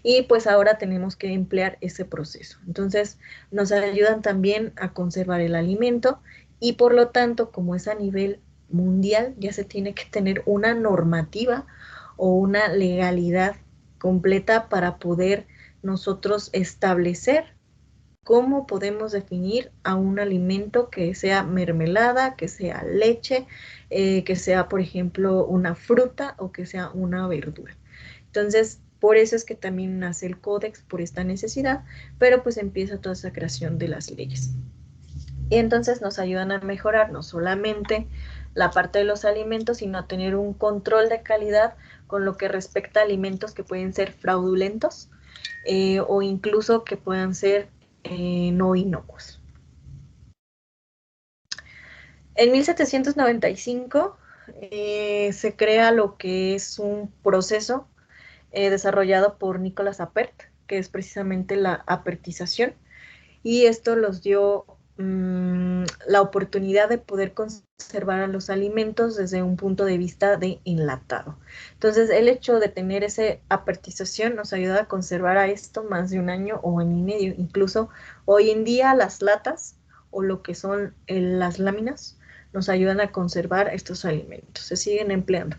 y pues ahora tenemos que emplear ese proceso. Entonces nos ayudan también a conservar el alimento y por lo tanto, como es a nivel mundial, ya se tiene que tener una normativa o una legalidad completa para poder nosotros establecer cómo podemos definir a un alimento que sea mermelada, que sea leche, que sea, por ejemplo, una fruta o que sea una verdura. Entonces, por eso es que también nace el códex, por esta necesidad, pero pues empieza toda esa creación de las leyes. Y entonces nos ayudan a mejorar no solamente la parte de los alimentos, sino a tener un control de calidad con lo que respecta a alimentos que pueden ser fraudulentos o incluso que puedan ser no inocuos. En 1795 se crea lo que es un proceso desarrollado por Nicolas Appert, que es precisamente la apertización, y esto los dio la oportunidad de poder conservar a los alimentos desde un punto de vista de enlatado. Entonces, el hecho de tener esa apertización nos ayuda a conservar a esto más de un año o año y medio. Incluso hoy en día las latas o lo que son las láminas nos ayudan a conservar estos alimentos. Se siguen empleando.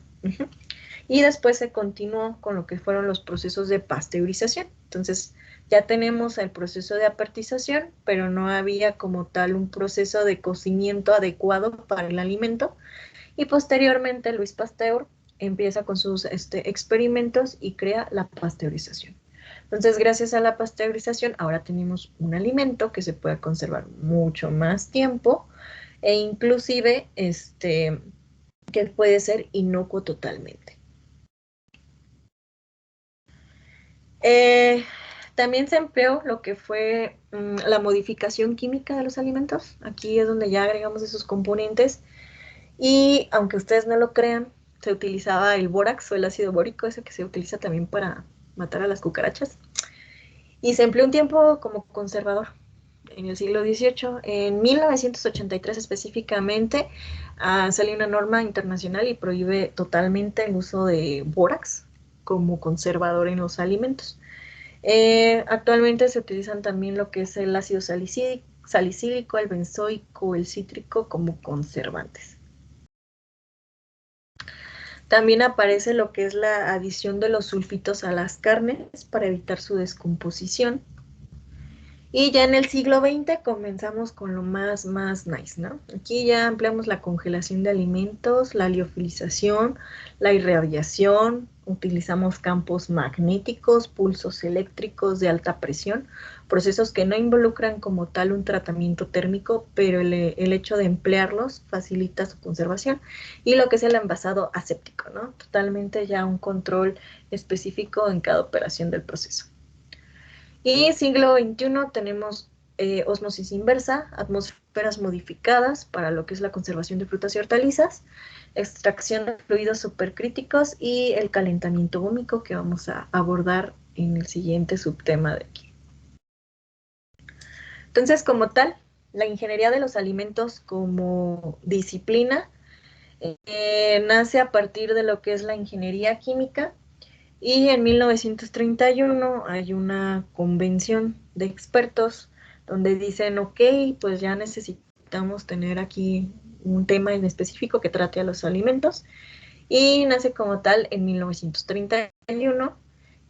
Y después se continuó con lo que fueron los procesos de pasteurización. Entonces, ya tenemos el proceso de apertización, pero no había como tal un proceso de cocimiento adecuado para el alimento. Y posteriormente Luis Pasteur empieza con sus experimentos y crea la pasteurización. Entonces, gracias a la pasteurización, ahora tenemos un alimento que se puede conservar mucho más tiempo e inclusive que puede ser inocuo totalmente. También se empleó lo que fue la modificación química de los alimentos. Aquí es donde ya agregamos esos componentes. Y aunque ustedes no lo crean, se utilizaba el bórax o el ácido bórico, ese que se utiliza también para matar a las cucarachas. Y se empleó un tiempo como conservador en el siglo XVIII. En 1983 específicamente salió una norma internacional y prohíbe totalmente el uso de bórax como conservador en los alimentos. Actualmente se utilizan también lo que es el ácido salicílico, el benzoico, el cítrico como conservantes. También aparece lo que es la adición de los sulfitos a las carnes para evitar su descomposición. Y ya en el siglo XX comenzamos con lo más nice, ¿no? Aquí ya ampliamos la congelación de alimentos, la liofilización, la irradiación, utilizamos campos magnéticos, pulsos eléctricos de alta presión, procesos que no involucran como tal un tratamiento térmico, pero el hecho de emplearlos facilita su conservación. Y lo que es el envasado aséptico, ¿no? Totalmente ya un control específico en cada operación del proceso. Y siglo XXI tenemos ósmosis inversa, atmósferas modificadas para lo que es la conservación de frutas y hortalizas, extracción de fluidos supercríticos y el calentamiento ómico que vamos a abordar en el siguiente subtema de aquí. Entonces, como tal, la ingeniería de los alimentos como disciplina nace a partir de lo que es la ingeniería química. Y en 1931 hay una convención de expertos donde dicen, ok, pues ya necesitamos tener aquí un tema en específico que trate a los alimentos. Y nace como tal en 1931.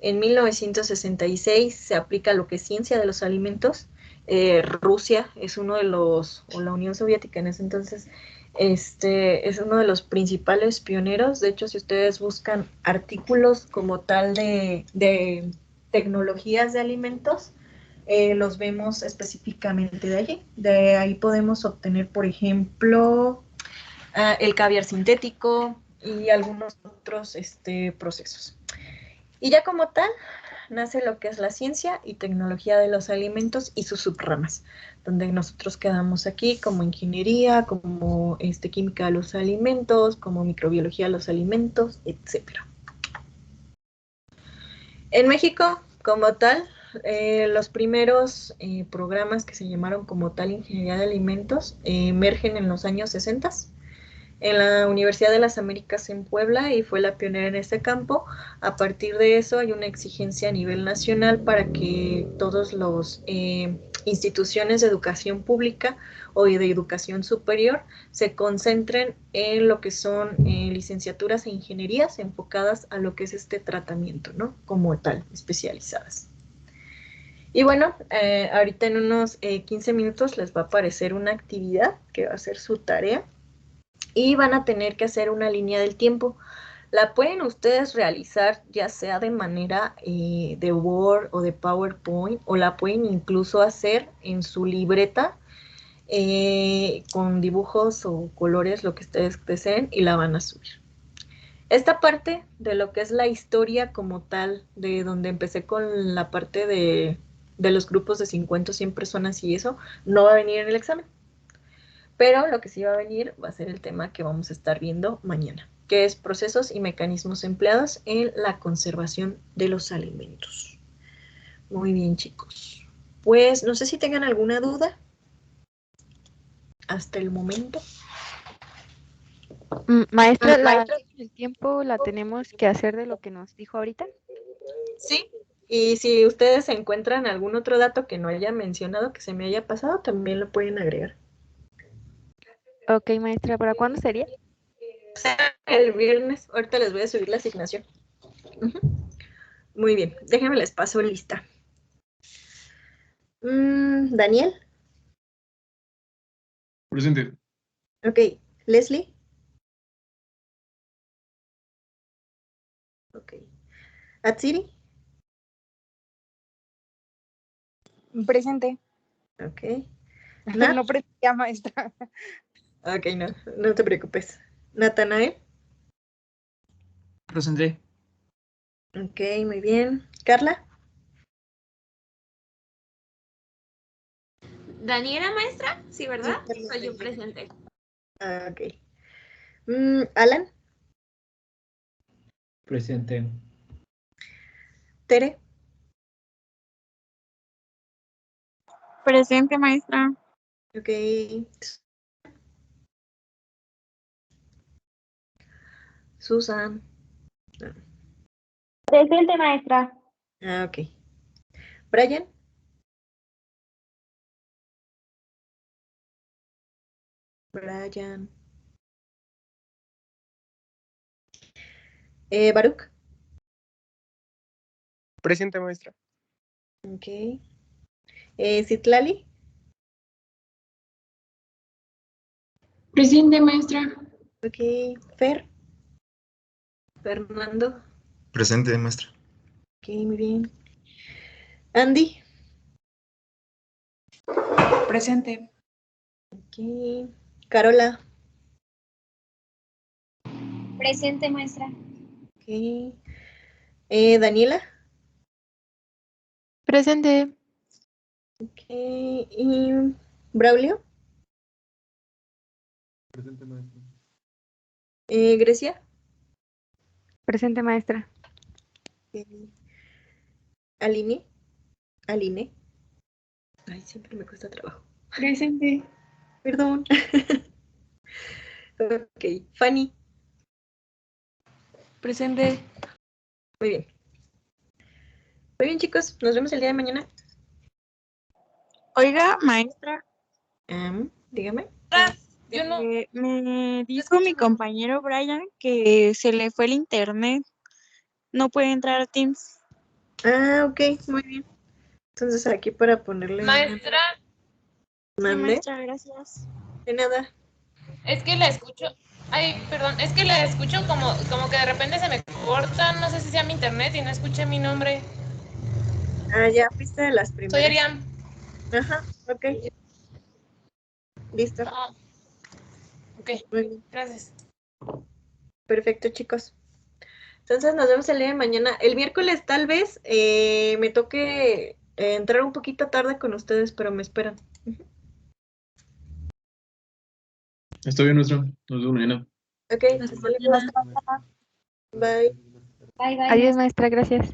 En 1966 se aplica lo que es ciencia de los alimentos. Rusia es uno de los, o la Unión Soviética en ese entonces, es uno de los principales pioneros. De hecho, si ustedes buscan artículos como tal de tecnologías de alimentos, los vemos específicamente de allí. De ahí podemos obtener, por ejemplo, el caviar sintético y algunos otros procesos. Y ya como tal, nace lo que es la ciencia y tecnología de los alimentos y sus subramas, donde nosotros quedamos aquí como ingeniería, como química de los alimentos, como microbiología de los alimentos, etc. En México, como tal, los primeros programas que se llamaron como tal ingeniería de alimentos emergen en los años 60 en la Universidad de las Américas en Puebla y fue la pionera en este campo. A partir de eso hay una exigencia a nivel nacional para que todas las instituciones de educación pública o de educación superior se concentren en lo que son licenciaturas e ingenierías enfocadas a lo que es este tratamiento, ¿no? Como tal, especializadas. Y bueno, ahorita en unos 15 minutos les va a aparecer una actividad que va a ser su tarea. Y van a tener que hacer una línea del tiempo. La pueden ustedes realizar ya sea de manera de Word o de PowerPoint, o la pueden incluso hacer en su libreta con dibujos o colores, lo que ustedes deseen, y la van a subir. Esta parte de lo que es la historia como tal, de donde empecé con la parte de los grupos de 50 o 100 personas y eso, no va a venir en el examen. Pero lo que sí va a venir va a ser el tema que vamos a estar viendo mañana, que es procesos y mecanismos empleados en la conservación de los alimentos. Muy bien, chicos. Pues no sé si tengan alguna duda. hasta el momento. Maestra, el tiempo la tenemos que hacer de lo que nos dijo ahorita. Sí. Y si ustedes encuentran algún otro dato que no haya mencionado, que se me haya pasado, también lo pueden agregar. Ok, maestra, ¿para cuándo sería? El viernes, ahorita les voy a subir la asignación. Ujú. Muy bien, déjenme les paso lista. Daniel, Presente. ok. Leslie, ok. Atsiri, Presente. ok. Nat, No presentía, maestra. ok, no te preocupes. Natanael, Presente. ok, muy bien. Carla, Daniela, maestra, sí, ¿verdad? Sí, Soy yo presente. ok. Alan, Presente. Tere, Presente, maestra. ok. Susan, Presente, maestra. ok. Brian, Baruch, Presente, maestra. ok. Citlali, Presente, maestra. ok. Fernando, Presente, maestra. ok, muy bien. Andy, Presente. ok. Carola, Presente, maestra. ok. Daniela, Presente. ok. Y Braulio, Presente, maestro. Grecia, Presente, maestra. ok. Aline, ay, siempre me cuesta trabajo. Presente. Perdón. Ok, Fanny, Presente. muy bien. Muy bien, chicos, nos vemos el día de mañana. Oiga, maestra, Dígame. Yo no. me dijo mi compañero Brian que se le fue el internet. No puede entrar a Teams. Ok, muy bien. Entonces aquí para ponerle Maestra, Sí, mande. maestra, gracias. De nada. es que la escucho. Ay, perdón, es que la escucho como que de repente se me corta. No sé si sea mi internet y no escuché mi nombre. Ya fuiste de las Soy primeras. Arián. Ajá, ok. Listo. Ah, ok, Muy bien. gracias. Perfecto, chicos. Entonces nos vemos el día de mañana. El miércoles tal vez me toque entrar un poquito tarde con ustedes, pero me esperan. Está bien, maestra. Nos vemos mañana. Ok, hasta luego. Bye. Bye, bye. Adiós, maestra, gracias.